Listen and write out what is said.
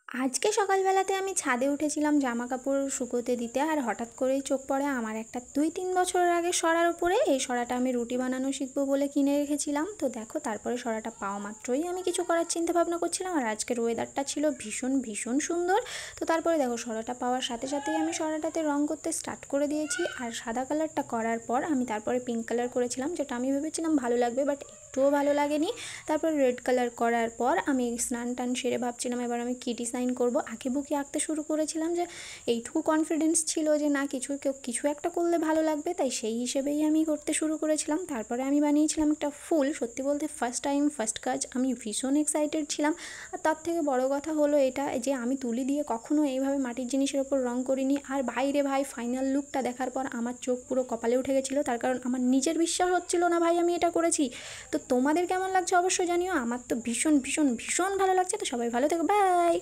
আজকে সকালবেলাতে আমি ছাদে উঠেছিলাম জামা কাপড় শুকোতে দিতে, আর হঠাৎ করেই চোখ পড়ে আমার একটা 2-3 বছরের আগে সরার উপরে। এই সরাটা আমি রুটি বানানো শিখবো বলে কিনে রেখেছিলাম। তো দেখো, তারপরে সরাটা পাওয়া মাত্রই আমি কিছু করার চিন্তা ভাবনা করছিলাম, আর আজকের ওয়েদারটা ছিল ভীষণ ভীষণ সুন্দর। তো তারপরে দেখো, সরাটা পাওয়ার সাথে সাথেই আমি সরাটাতে রং করতে স্টার্ট করে দিয়েছি। আর সাদা কালারটা করার পর আমি তারপরে পিঙ্ক কালার করেছিলাম, যেটা আমি ভেবেছিলাম ভালো লাগবে, বাট একটুও ভালো লাগেনি। তারপর রেড কালার করার পর আমি স্নান টান সেরে ভাবছিলাম এবার আমি কী ডিজাইন করবো। আঁকিবুকি আঁকতে শুরু করেছিলাম, যে এইটুকু কনফিডেন্স ছিল যে না, কিছু একটা করলে ভালো লাগবে, তাই সেই হিসেবেই আমি করতে শুরু করেছিলাম। তারপরে আমি বানিয়েছিলাম একটা ফুল। সত্যি বলতে ফার্স্ট টাইম, ফার্স্ট কাজ, আমি ভীষণ এক্সাইটেড ছিলাম। আর তার থেকে বড় কথা হলো এটা যে আমি তুলি দিয়ে কখনো এইভাবে মাটির জিনিসের ওপর রং করিনি। আর ভাইরে ভাই, ফাইনাল লুকটা দেখার পর আমার চোখ পুরো কপালে উঠে গেছিলো, তার কারণ আমার নিজের বিশ্বাস হচ্ছিল না ভাই আমি এটা করেছি। তো তোমাদের কেমন লাগছে অবশ্যই জানিও। আমার তো ভীষণ ভীষণ ভীষণ ভালো লাগছে। তো সবাই ভালো থেকো, বাই।